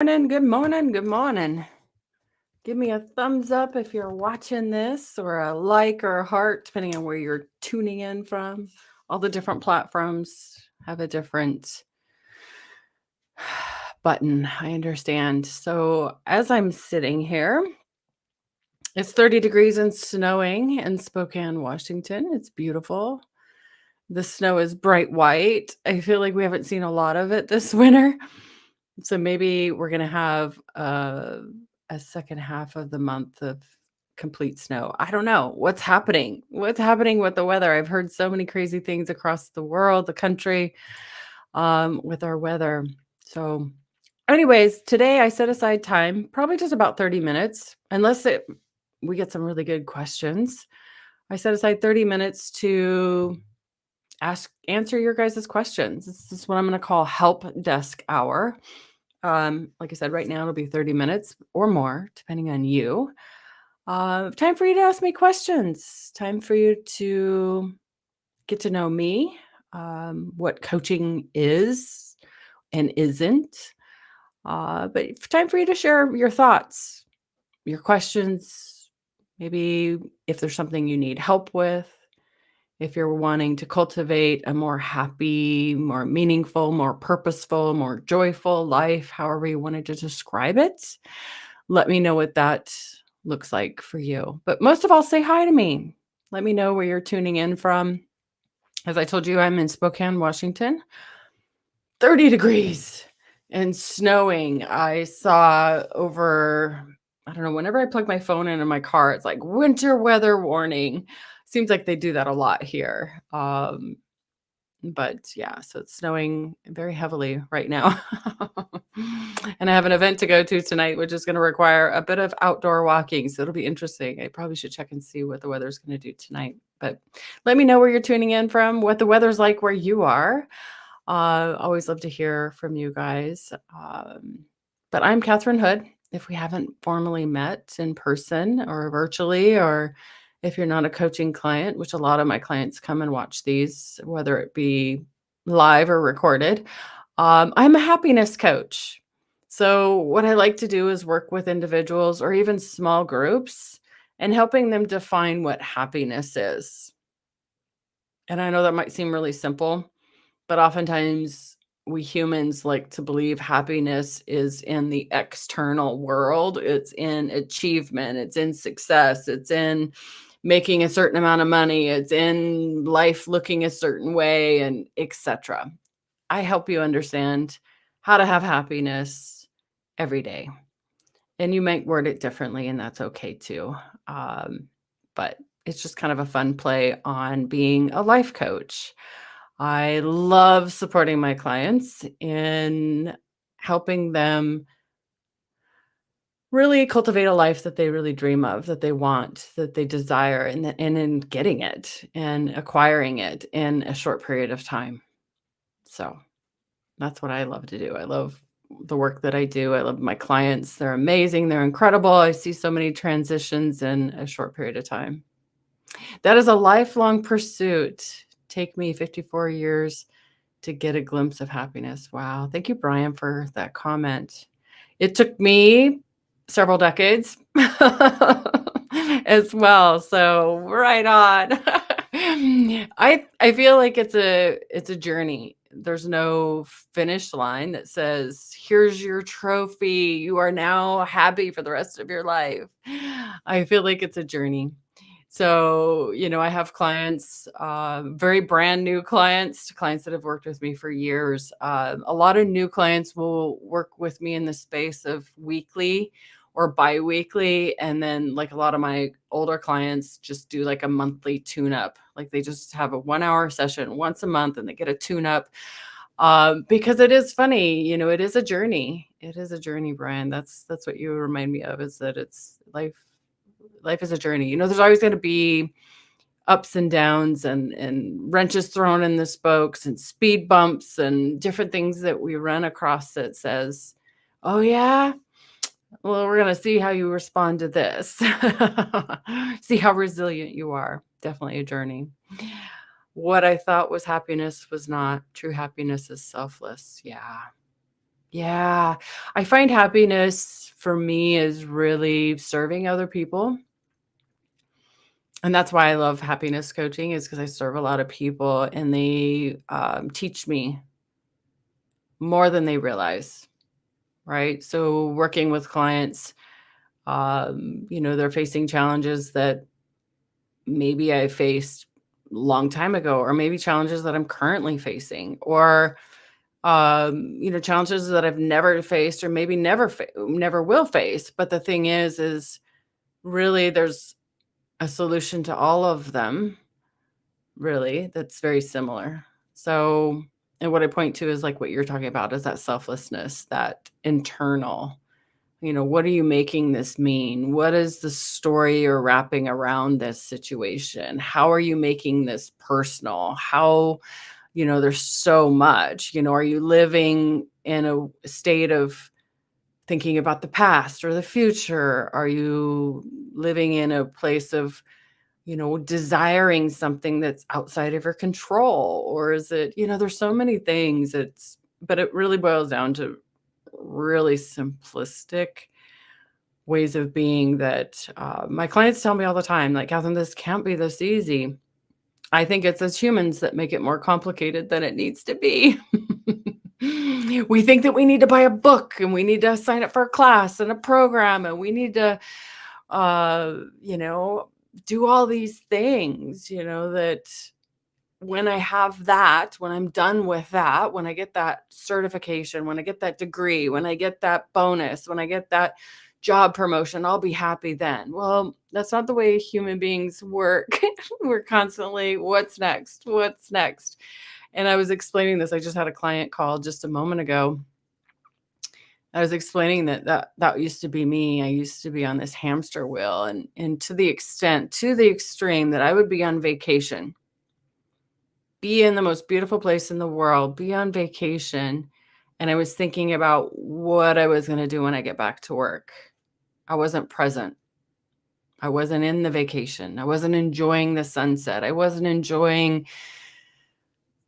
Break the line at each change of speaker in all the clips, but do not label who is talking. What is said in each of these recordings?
Morning, good morning, good morning. Give me a thumbs up if you're watching this, or a like or a heart, depending on where you're tuning in from. All the different platforms have a different button. I understand. So, as I'm sitting here, it's 30 degrees and snowing in Spokane, Washington. It's beautiful. The snow is bright white. I feel like we haven't seen a lot of it this winter. So maybe we're gonna have a second half of the month of complete snow. I don't know what's happening. What's happening with the weather? I've heard so many crazy things across the world, the country, with our weather. So, anyways, today I set aside time, probably just about 30 minutes, unless we get some really good questions. I set aside 30 minutes to answer your guys' questions. This is what I'm going to call help desk hour. Like I said, right now it'll be 30 minutes or more, depending on you. Time for you to ask me questions. Time for you to get to know me, what coaching is and isn't. But time for you to share your thoughts, your questions, maybe if there's something you need help with, if you're wanting to cultivate a more happy, more meaningful, more purposeful, more joyful life, however you wanted to describe it, let me know what that looks like for you. But most of all, say hi to me. Let me know where you're tuning in from. As I told you, I'm in Spokane, Washington. 30 degrees and snowing. I saw over, I don't know, whenever I plug my phone into my car, it's like winter weather warning. Seems like they do that a lot here. But yeah, so it's snowing very heavily right now. And I have an event to go to tonight, which is going to require a bit of outdoor walking. So it'll be interesting. I probably should check and see what the weather's going to do tonight. But let me know where you're tuning in from, what the weather's like where you are. Always love to hear from you guys. But I'm Catherine Hood. If we haven't formally met in person or virtually, or if you're not a coaching client, which a lot of my clients come and watch these, whether it be live or recorded, I'm a happiness coach. So, what I like to do is work with individuals or even small groups and helping them define what happiness is. And I know that might seem really simple, but oftentimes we humans like to believe happiness is in the external world. It's in achievement, it's in success, it's in making a certain amount of money, it's in life looking a certain way, and etc. I help you understand how to have happiness every day. And you might word it differently, and that's okay too. Um, but it's just kind of a fun play on being a life coach. I love supporting my clients in helping them really cultivate a life that they really dream of, that they want, that they desire, and in getting it and acquiring it in a short period of time. So that's what I love to do. I love the work that I do. I love my clients. They're amazing. They're incredible. I see so many transitions in a short period of time. That is a lifelong pursuit. Take me 54 years to get a glimpse of happiness. Wow. Thank you, Brian, for that comment. It took me several decades as well. So right on. I feel like it's a journey. There's no finish line that says, here's your trophy. You are now happy for the rest of your life. I feel like it's a journey. So, I have clients, very brand new clients, clients that have worked with me for years. A lot of new clients will work with me in the space of weekly or bi-weekly. And then like a lot of my older clients just do like a monthly tune-up. Like they just have a 1 hour session once a month and they get a tune-up. Because it is funny, it is a journey. It is a journey, Brian. That's what you remind me of, is that it's life is a journey. There's always going to be ups and downs and wrenches thrown in the spokes and speed bumps and different things that we run across that says, oh yeah, well, we're going to see how you respond to this. See how resilient you are. Definitely a journey. What I thought was happiness was not. True happiness is selfless. Yeah. Yeah. I find happiness for me is really serving other people. And that's why I love happiness coaching is because I serve a lot of people and they teach me more than they realize. Right. So working with clients, they're facing challenges that maybe I faced a long time ago, or maybe challenges that I'm currently facing, or challenges that I've never faced, or maybe never will face. But the thing is really there's a solution to all of them, really, that's very similar. So, and what I point to is like what you're talking about is that selflessness, that internal. What are you making this mean? What is the story you're wrapping around this situation? How are you making this personal? There's so much. Are you living in a state of thinking about the past or the future? Are you living in a place of, desiring something that's outside of your control? Or is it, there's so many things. But it really boils down to really simplistic ways of being that my clients tell me all the time, like, Catherine, this can't be this easy. I think it's as humans that make it more complicated than it needs to be. We think that we need to buy a book and we need to sign up for a class and a program and we need to, uh, you know, do all these things, that when I have that, when I'm done with that, when I get that certification, when I get that degree, when I get that bonus, when I get that job promotion, I'll be happy then. Well, that's not the way human beings work. We're constantly, what's next? What's next? And I was explaining this. I just had a client call just a moment ago. I was explaining that used to be me. I used to be on this hamster wheel, and to the extreme that I would be on vacation, be in the most beautiful place in the world, be on vacation, and I was thinking about what I was gonna do when I get back to work. I wasn't present. I wasn't in the vacation. I wasn't enjoying the sunset. I wasn't enjoying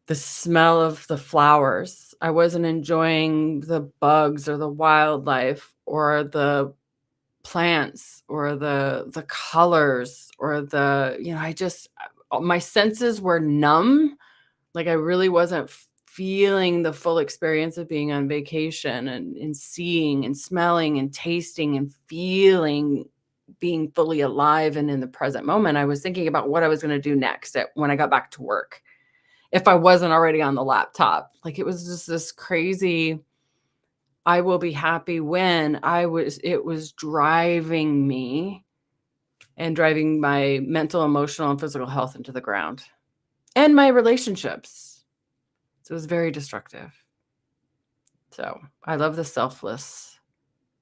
the smell of the flowers. I wasn't enjoying the bugs or the wildlife or the plants or the colors or I just my senses were numb. Like, I really wasn't feeling the full experience of being on vacation and seeing and smelling and tasting and feeling, being fully alive and in the present moment. I was thinking about what I was gonna do next when I got back to work, if I wasn't already on the laptop. Like, it was just this crazy, I will be happy when it was driving me and driving my mental, emotional, and physical health into the ground, and my relationships. So it was very destructive. So I love the selfless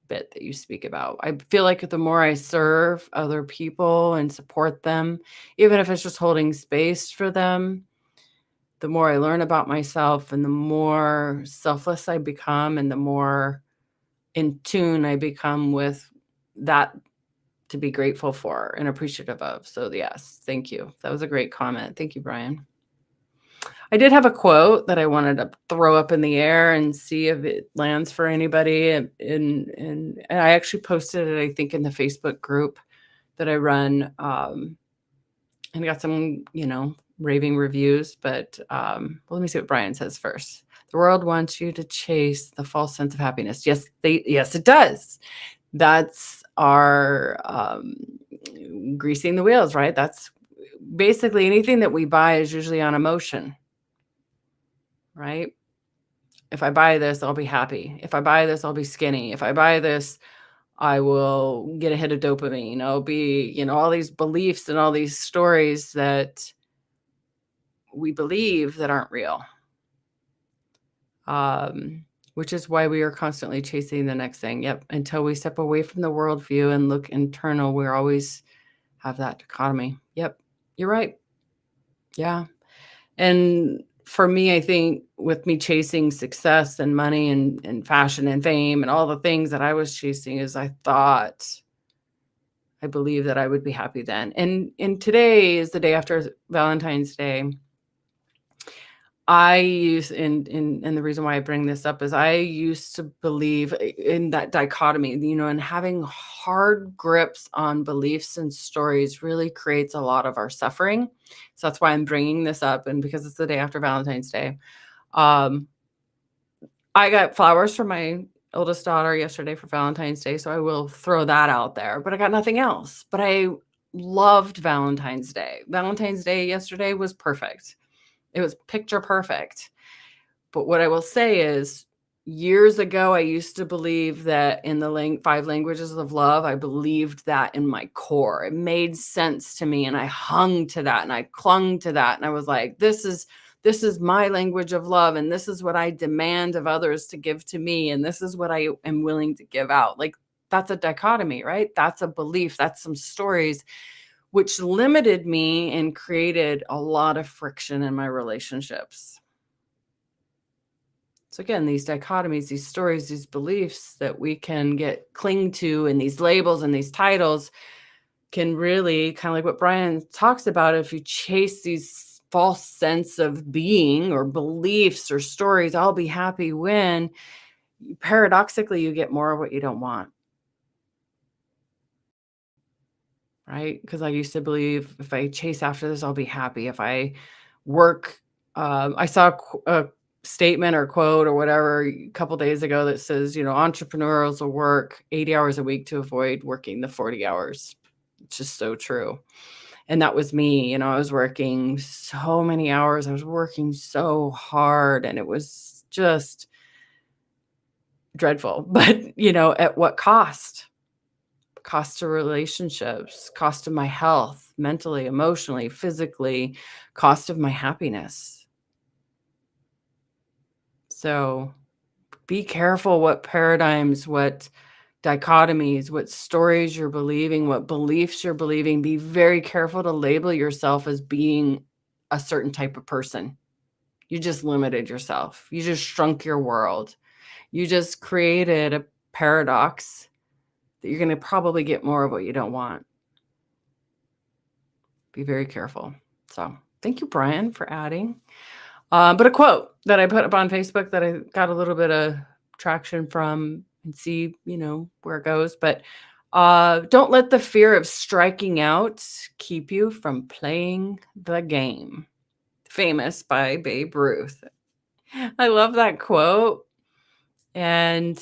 bit that you speak about. I feel like the more I serve other people and support them, even if it's just holding space for them, the more I learn about myself and the more selfless I become and the more in tune I become with that to be grateful for and appreciative of. So, yes, thank you. That was a great comment. Thank you, Brian. I did have a quote that I wanted to throw up in the air and see if it lands for anybody. And I actually posted it, I think, in the Facebook group that I run, and got some, raving reviews. But well, let me see what Brian says first. The world wants you to chase the false sense of happiness. Yes, it does. That's our greasing the wheels, right? That's basically anything that we buy is usually on emotion, right? If I buy this, I'll be happy. If I buy this, I'll be skinny. If I buy this, I will get a hit of dopamine. I'll be, all these beliefs and all these stories that we believe that aren't real. Which is why we are constantly chasing the next thing. Yep. Until we step away from the worldview and look internal, we're always have that dichotomy. Yep. You're right. Yeah. And for me, I think with me chasing success and money and fashion and fame and all the things that I was chasing is I believe that I would be happy then. And today is the day after Valentine's Day. I use and the reason why I bring this up is I used to believe in that dichotomy, and having hard grips on beliefs and stories really creates a lot of our suffering. So that's why I'm bringing this up, and because it's the day after Valentine's Day. Um, I got flowers for my oldest daughter yesterday for Valentine's Day, so I will throw that out there, but I got nothing else. But I loved Valentine's Day. Valentine's Day yesterday was perfect. It was picture perfect. But what I will say is, years ago, I used to believe that in the 5 languages of love, I believed that in my core. It made sense to me, and I hung to that, and I clung to that, and I was like, this is my language of love, and this is what I demand of others to give to me, and this is what I am willing to give out. Like, that's a dichotomy, right? That's a belief. That's some stories which limited me and created a lot of friction in my relationships. So again, these dichotomies, these stories, these beliefs that we can cling to, and these labels and these titles can really kind of like what Brian talks about. If you chase these false sense of being or beliefs or stories, I'll be happy when paradoxically you get more of what you don't want. Right? Because I used to believe if I chase after this, I'll be happy. If I work, I saw a statement or quote or whatever a couple days ago that says, entrepreneurs will work 80 hours a week to avoid working the 40 hours. It's just so true. And that was me. I was working so many hours. I was working so hard, and it was just dreadful. But, at what cost? Cost to relationships, cost of my health, mentally, emotionally, physically, cost of my happiness. So be careful what paradigms, what dichotomies, what stories you're believing, what beliefs you're believing. Be very careful to label yourself as being a certain type of person. You just limited yourself. You just shrunk your world. You just created a paradox that you're going to probably get more of what you don't want. Be very careful. So thank you, Brian, for adding. But a quote that I put up on Facebook that I got a little bit of traction from, and see, where it goes. But don't let the fear of striking out keep you from playing the game. Famous by Babe Ruth. I love that quote. And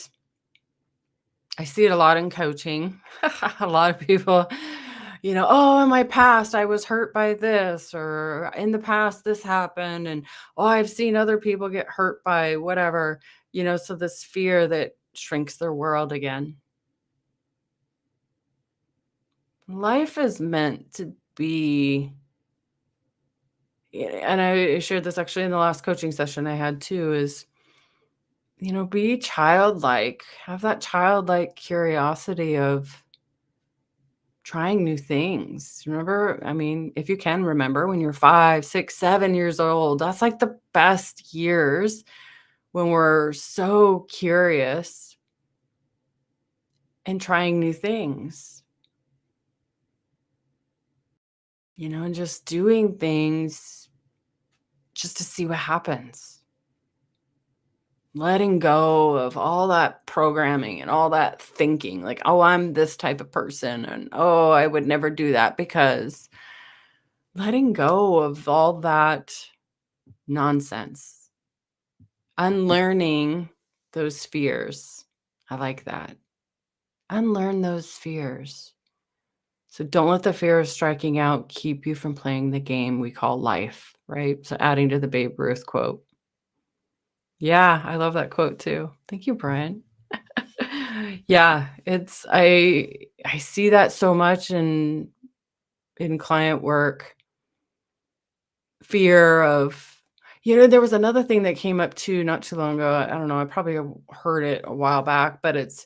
I see it a lot in coaching. A lot of people, oh, in my past, I was hurt by this, or in the past, this happened. And, oh, I've seen other people get hurt by whatever, so this fear that shrinks their world again. Life is meant to be, and I shared this actually in the last coaching session I had too, is, be childlike, have that childlike curiosity of trying new things. Remember, if you can remember when you're 5, 6, 7 years old, that's like the best years when we're so curious and trying new things, and just doing things just to see what happens. Letting go of all that programming and all that thinking, like, oh, I'm this type of person, and oh, I would never do that, because letting go of all that nonsense, unlearning those fears. I like that. Unlearn those fears. So don't let the fear of striking out keep you from playing the game we call life, right? So adding to the Babe Ruth quote. Yeah, I love that quote too. Thank you, Brian. Yeah, I see that so much in client work. Fear of, there was another thing that came up too not too long ago. I don't know, I probably heard it a while back, but it's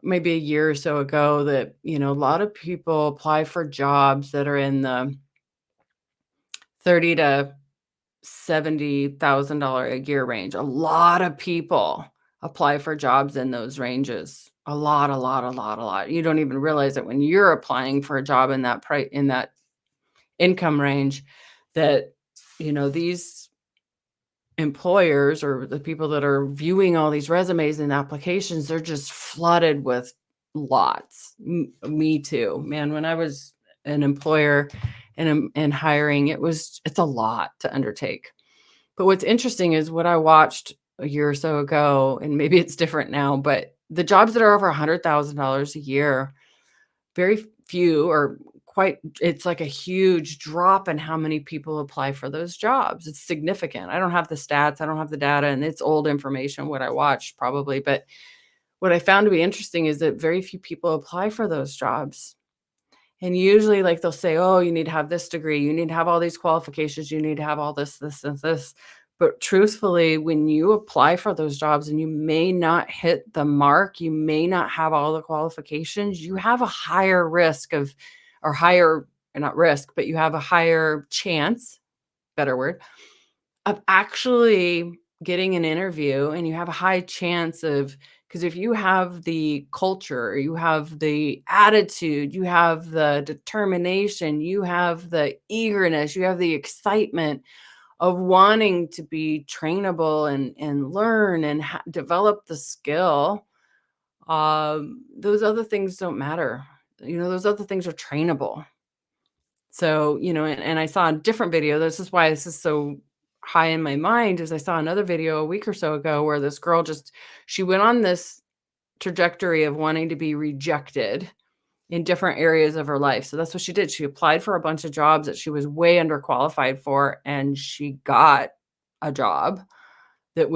maybe a year or so ago that, a lot of people apply for jobs that are in the 30 to $70,000 a year range. A lot of people apply for jobs in those ranges. A lot, a lot, a lot, a lot. You don't even realize it when you're applying for a job in that price, in that income range, that these employers or the people that are viewing all these resumes and applications, they're just flooded with lots. Me too, man. When I was an employer and hiring, it's a lot to undertake. But what's interesting is what I watched a year or so ago, and maybe it's different now, but the jobs that are over $100,000 a year, very few or quite it's like a huge drop in how many people apply for those jobs. It's significant. I don't have the stats, I don't have the data, and it's old information, what I watched probably, but what I found to be interesting is that very few people apply for those jobs. And usually, like, they'll say, "Oh, you need to have this degree, you need to have all these qualifications, you need to have all this, and this." But truthfully, when you apply for those jobs and you may not hit the mark, you may not have all the qualifications, you have a higher risk of or higher not risk, but you have a higher chance, better word, of actually getting an interview, and you have a high chance of because if you have the culture, you have the attitude, you have the determination, you have the eagerness, you have the excitement of wanting to be trainable and learn and develop the skill, those other things don't matter. Those other things are trainable. So, and I saw a different video. This is why this is so high in my mind is I saw another video a week or so ago where this girl she went on this trajectory of wanting to be rejected in different areas of her life. So that's what she did. She applied for a bunch of jobs that she was way underqualified for, and she got a job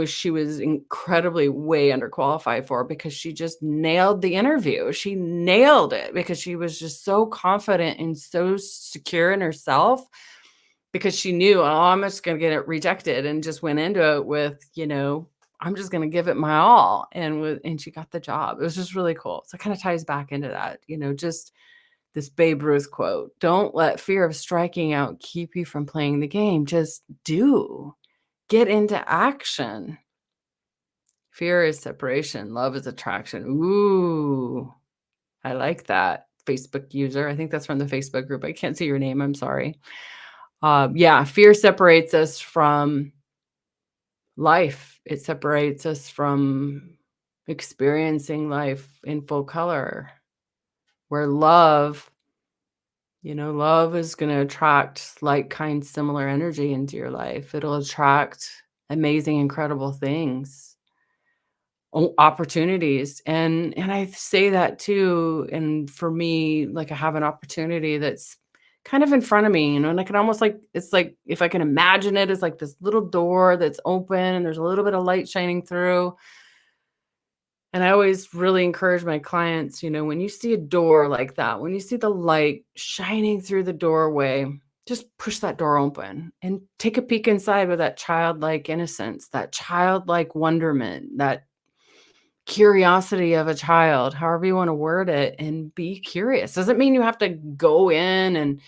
she was incredibly way underqualified for because she just nailed the interview. She nailed it because she was just so confident and so secure in herself because she knew, "Oh, I'm just gonna get it rejected," and just went into it with, "I'm just gonna give it my all," and she got the job. It was just really cool. So it kinda ties back into that, just this Babe Ruth quote, "Don't let fear of striking out keep you from playing the game. Just do. Get into action." Fear is separation, love is attraction. Ooh, I like that. Facebook user. I think that's from the Facebook group. I can't see your name. I'm sorry. Yeah, fear separates us from life. It separates us from experiencing life in full color. Where love is going to attract like, kind, similar energy into your life. It'll attract amazing, incredible things. Opportunities, and I say that too, and for me, like, I have an opportunity that's kind of in front of me, and I can almost it's like if I can imagine it as like this little door that's open and there's a little bit of light shining through, and I always really encourage my clients, when you see a door like that, when you see the light shining through the doorway, just push that door open and take a peek inside with that childlike innocence, that childlike wonderment, that curiosity of a child, however you wanna word it, and be curious. Doesn't mean you have to go in and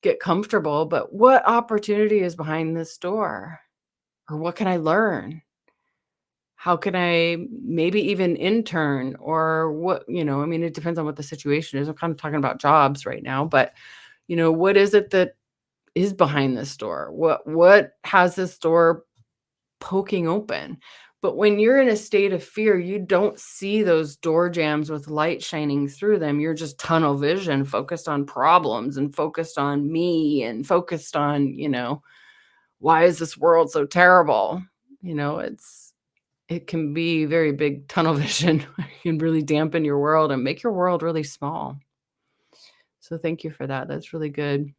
get comfortable, but what opportunity is behind this door? Or what can I learn? How can I maybe even intern or I mean, it depends on what the situation is. I'm kind of talking about jobs right now, but, what is it that is behind this door? What has this door poking open? But when you're in a state of fear, you don't see those door jams with light shining through them. You're just tunnel vision, focused on problems and focused on me and focused on, why is this world so terrible? It can be very big tunnel vision. You can really dampen your world and make your world really small. So thank you for that. That's really good.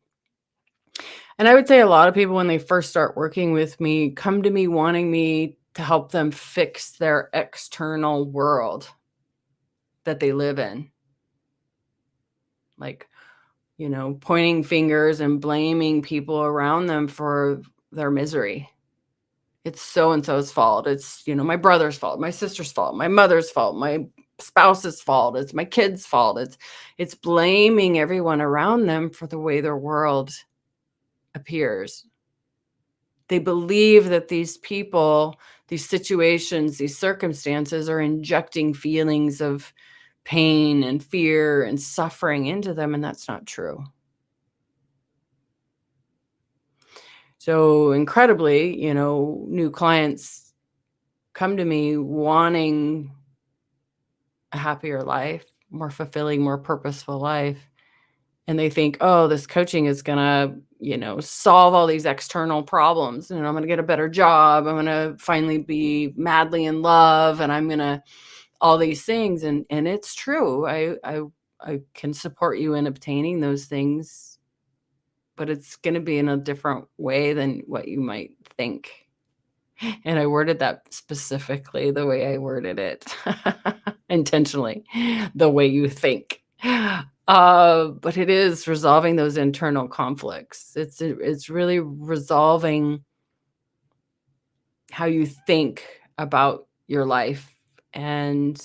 And I would say a lot of people, when they first start working with me, come to me wanting me to help them fix their external world that they live in. Like, pointing fingers and blaming people around them for their misery. It's so and so's fault. It's, my brother's fault, my sister's fault, my mother's fault, my spouse's fault. It's my kid's fault. It's blaming everyone around them for the way their world appears. They believe that these people, these situations, these circumstances are injecting feelings of pain and fear and suffering into them, and that's not true. So incredibly, new clients come to me wanting a happier life, more fulfilling, more purposeful life. And they think, oh, this coaching is going to, solve all these external problems. And I'm going to get a better job. I'm going to finally be madly in love. And I'm going to all these things. And it's true. I can support you in obtaining those things, but it's going to be in a different way than what you might think. And I worded that specifically the way I worded it, intentionally, the way you think. But it is resolving those internal conflicts. It's really resolving how you think about your life. And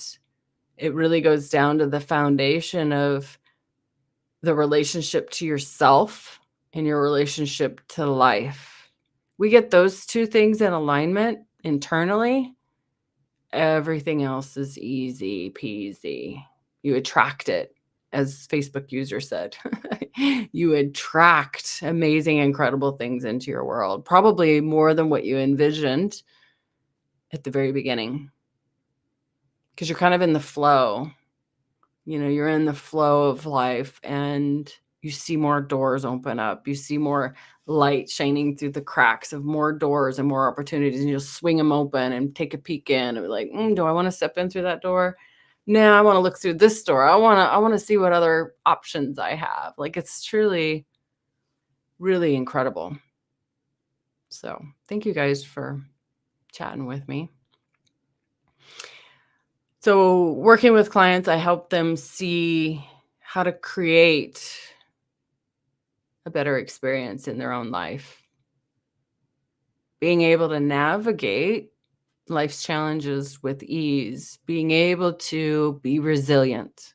it really goes down to the foundation of the relationship to yourself and your relationship to life. We get those two things in alignment internally, everything else is easy peasy. You attract it, as Facebook user said. You attract amazing, incredible things into your world, probably more than what you envisioned at the very beginning, because you're kind of in the flow. You're in the flow of life, and you see more doors open up. You see more light shining through the cracks of more doors and more opportunities, and you'll swing them open and take a peek in and be like, do I want to step in through that door? No, I want to look through this door. I want to see what other options I have. Like, it's truly, really incredible. So thank you guys for chatting with me. So working with clients, I help them see how to create a better experience in their own life. Being able to navigate life's challenges with ease, being able to be resilient.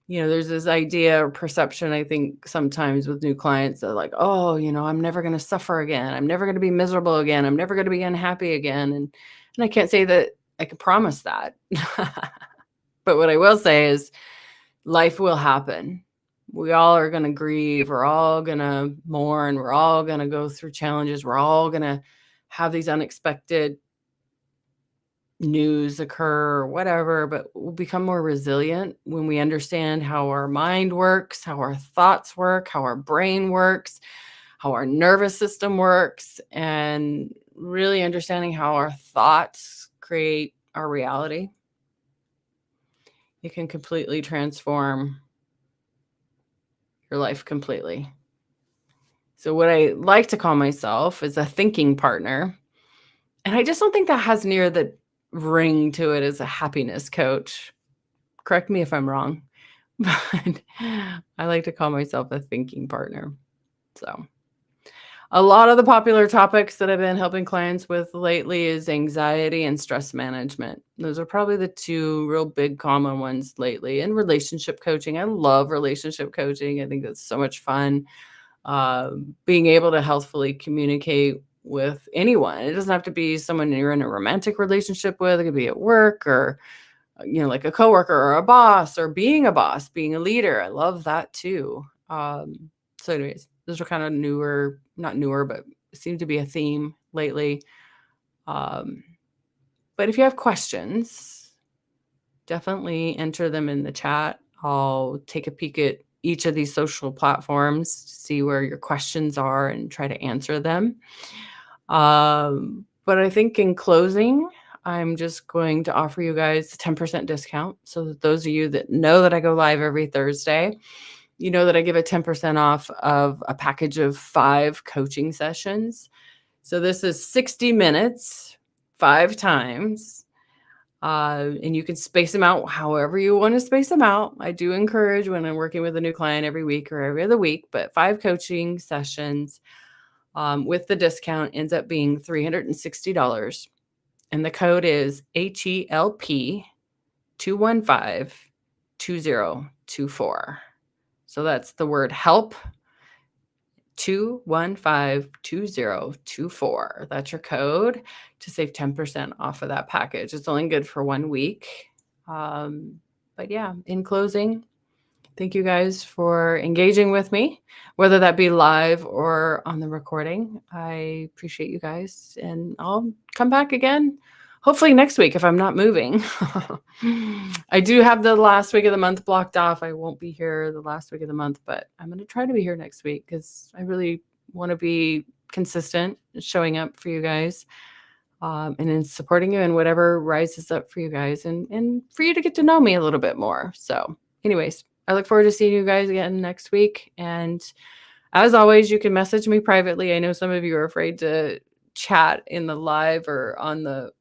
There's this idea or perception, I think, sometimes with new clients that like, oh, I'm never going to suffer again. I'm never going to be miserable again. I'm never going to be unhappy again. And I can't say that I can promise that. But what I will say is life will happen. We all are going to grieve. We're all going to mourn. We're all going to go through challenges. We're all going to have these unexpected news occur or whatever, but we'll become more resilient when we understand how our mind works, how our thoughts work, how our brain works, how our nervous system works, and really understanding how our thoughts create our reality. It can completely transform your life completely. So what I like to call myself is a thinking partner. And I just don't think that has near the ring to it as a happiness coach. Correct me if I'm wrong, but I like to call myself a thinking partner. So a lot of the popular topics that I've been helping clients with lately is anxiety and stress management. Those are probably the two real big common ones lately. And relationship coaching. I love relationship coaching. I think it's so much fun. Being able to healthfully communicate with anyone. It doesn't have to be someone you're in a romantic relationship with. It could be at work or, like a coworker or a boss, or being a boss, being a leader. I love that too. So anyways, those are kind of not newer, but seem to be a theme lately. But if you have questions, definitely enter them in the chat. I'll take a peek at each of these social platforms to see where your questions are and try to answer them. But I think in closing, I'm just going to offer you guys a 10% discount. So that those of you that know that I go live every Thursday, you know that I give a 10% off of a package of 5 coaching sessions. So this is 60 minutes, 5 times. And you can space them out however you want to space them out. I do encourage when I'm working with a new client every week or every other week, but 5 coaching sessions with the discount ends up being $360. And the code is HELP 215-2024. So that's the word help 215-2024. That's your code to save 10% off of that package. It's only good for 1 week. But yeah, in closing, Thank you guys for engaging with me, whether that be live or on the recording. I appreciate you guys, and I'll come back again hopefully next week if I'm not moving. I do have the last week of the month blocked off. I won't be here the last week of the month, but I'm going to try to be here next week because I really want to be consistent, showing up for you guys, and in supporting you and whatever rises up for you guys, and for you to get to know me a little bit more. So, anyways, I look forward to seeing you guys again next week. And as always, you can message me privately. I know some of you are afraid to chat in the live or on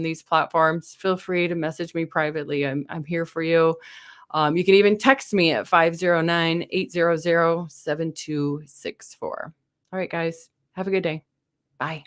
these platforms. Feel free to message me privately. I'm here for you. You can even text me at 509-800-7264. All right, guys, have a good day. Bye.